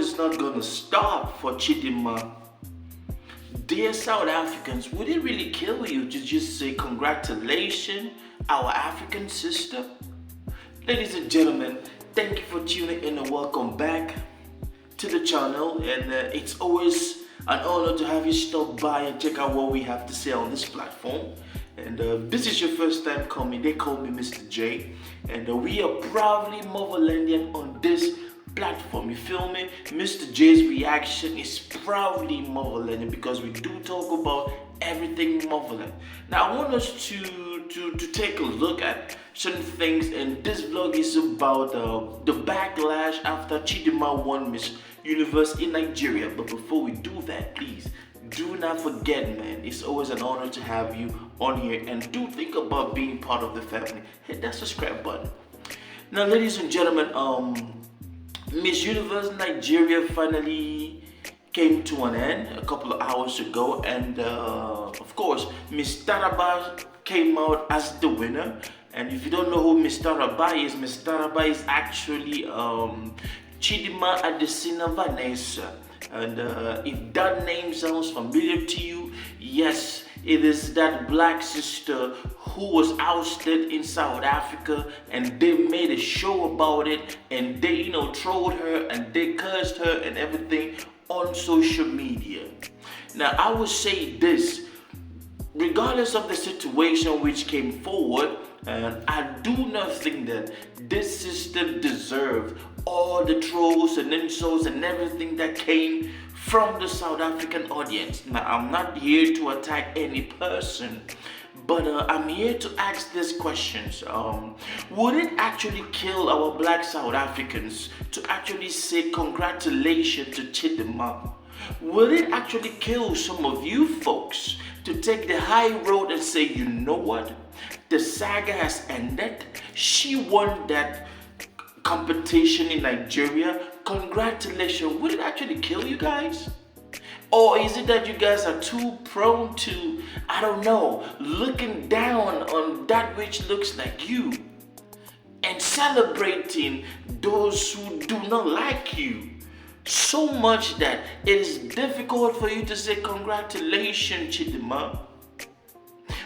is not gonna stop for Chidimma. Dear South Africans, would it really kill you to just say congratulations, our African sister? Ladies and gentlemen, thank you for tuning in and welcome back to the channel. And it's always an honor to have you stop by and check out what we have to say on this platform. And this is your first time coming, they call me MisterJaay. And we are proudly Motherlandian on this platform, you feel me? MisterJaay's reaction is proudly Motherlandian because we do talk about everything motherland. Now I want us to take a look at certain things, and this vlog is about the backlash after Chidimma won Miss Universe in Nigeria. But before we do that, please do not forget, man, it's always an honor to have you on here, and do think about being part of the family. Hit that subscribe button. Now ladies and gentlemen, Miss Universe Nigeria finally came to an end a couple of hours ago, and of course Miss Taraba came out as the winner. And if you don't know who Miss Taraba is actually Chidimma Vanessa. And if that name sounds familiar to you, yes, it is that black sister who was ousted in South Africa, and they made a show about it, and they trolled her and they cursed her and everything on social media. Now I would say this, regardless of the situation which came forward, and I do not think that this sister deserved all the trolls and insults and everything that came from the South African audience. Now I'm not here to attack any person, but I'm here to ask these questions. Would it actually kill our black South Africans to actually say congratulations to Chidimma? Would it actually kill some of you folks to take the high road and say, you know what, the saga has ended, she won that competition in Nigeria, congratulations? Would it actually kill you guys? Or is it that you guys are too prone to, I don't know, looking down on that which looks like you and celebrating those who do not like you so much that it is difficult for you to say congratulations, Chidimma?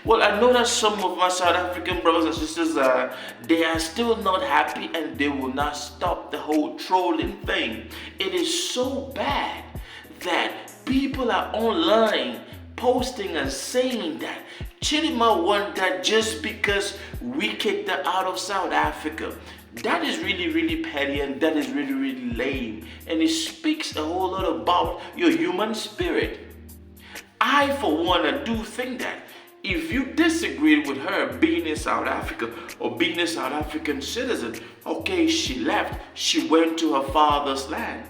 Well, I know that some of my South African brothers and sisters they are still not happy, and they will not stop the whole trolling thing. It is so bad that people are online posting and saying that Chidimma won that just because we kicked her out of South Africa. That is really petty, and that is really lame, and it speaks a whole lot about your human spirit. I for one, I do think that if you disagreed with her being in South Africa or being a South African citizen, okay, she left, she went to her father's land,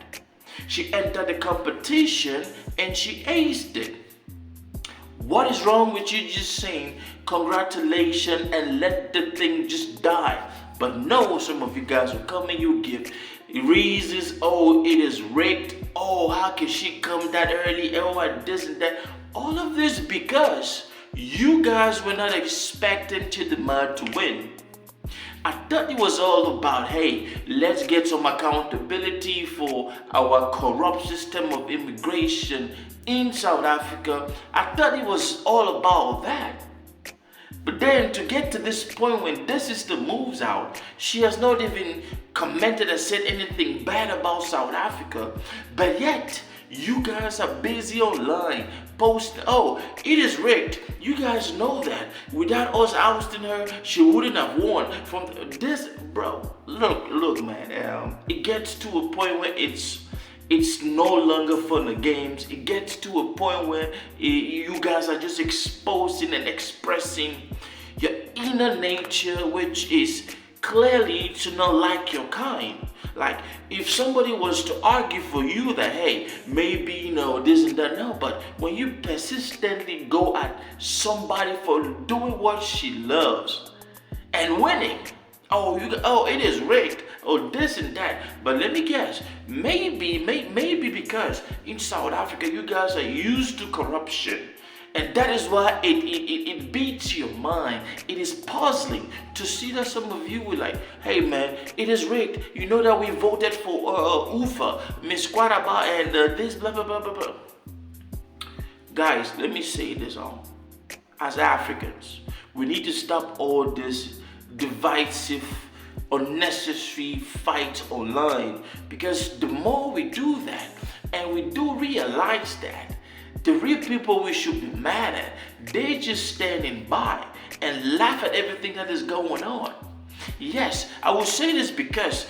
she entered the competition and she aced it. What is wrong with you just saying congratulations and let the thing just die? But no, some of you guys will come and you give reasons. Oh, it is rigged. Oh, how can she come that early? Oh, this and that. All of this because you guys were not expecting Chidimma to win. I thought it was all about, hey, let's get some accountability for our corrupt system of immigration in South Africa. I thought it was all about that. But then to get to this point when this sister moves out, she has not even commented and said anything bad about South Africa. But yet, you guys are busy online posting, oh, it is rigged. You guys know that. Without us ousting her, she wouldn't have won. From this, bro, look, man, it gets to a point where it's no longer fun and games. It gets to a point where you guys are just exposing and expressing your inner nature, which is clearly to not like your kind. Like, if somebody was to argue for you that, hey, maybe, this and that, no, but when you persistently go at somebody for doing what she loves and winning, oh, it is rigged, or this and that. But let me guess, maybe because in South Africa you guys are used to corruption, And that is why it beats your mind. It is puzzling to see that some of you were like, hey man, it is rigged. You know that we voted for Ufa, Miss Kwaraba, and this blah blah blah blah blah. Guys, let me say this all. As Africans, we need to stop all this divisive, unnecessary fight online, because the more we do that, and we do realize that the real people we should be mad at, they just standing by and laugh at everything that is going on. Yes, I will say this because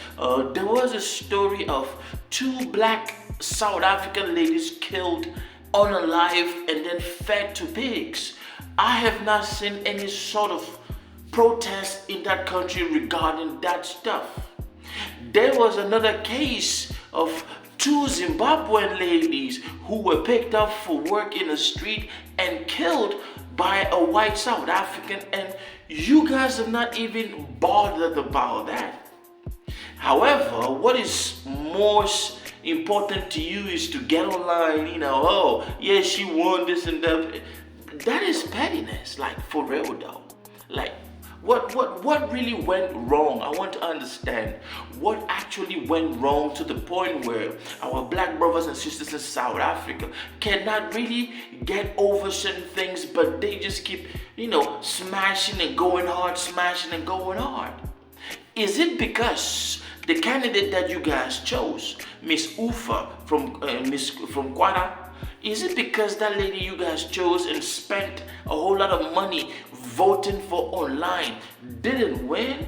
there was a story of two black South African ladies killed unalive and then fed to pigs. I have not seen any sort of protest in that country regarding that stuff. There was another case of two Zimbabwean ladies who were picked up for work in the street and killed by a white South African, and you guys are not even bothered about that. However, what is most important to you is to get online, oh, yeah, she won this and that. That is pettiness, like for real though. Like, what really went wrong? I want to understand what actually went wrong to the point where our black brothers and sisters in South Africa cannot really get over certain things, but they just keep, smashing and going hard, smashing and going hard. Is it because the candidate that you guys chose, Miss Ufa from Kwara, is it because that lady you guys chose and spent a whole lot of money voting for online didn't win?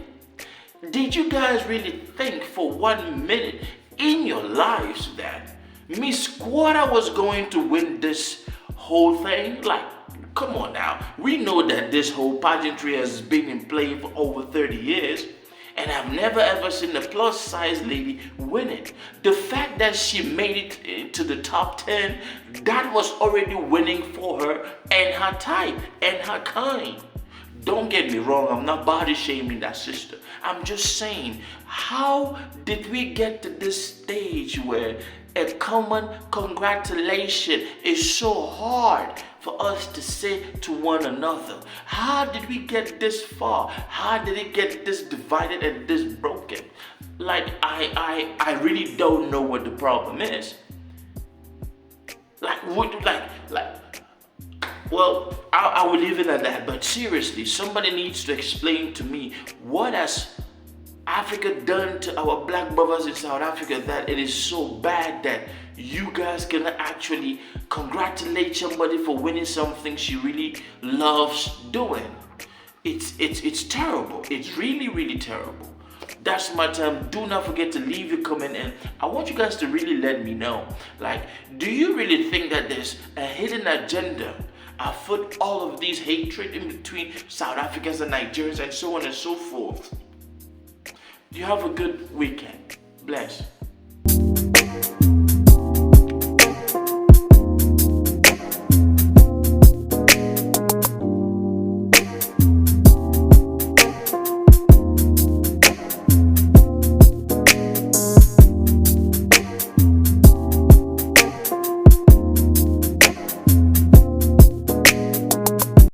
Did you guys really think for 1 minute in your lives that Miss Quara was going to win this whole thing? Like, come on now. We know that this whole pageantry has been in play for over 30 years. And I've never ever seen a plus size lady win it. The fact that she made it to the top 10, that was already winning for her and her type and her kind. Don't get me wrong, I'm not body shaming that sister. I'm just saying, how did we get to this stage where a common congratulation is so hard for us to say to one another? How did we get this far? How did it get this divided and this broken? Like, I really don't know what the problem is. Well, I will leave it at that. But seriously, somebody needs to explain to me, what has Africa done to our black brothers in South Africa that it is so bad that you guys can actually congratulate somebody for winning something she really loves doing? It's terrible. It's really, really terrible. That's my time. Do not forget to leave your comment, and I want you guys to really let me know. Like, do you really think that there's a hidden agenda afoot all of these hatred in between South Africans and Nigerians and so on and so forth? You have a good weekend. Bless.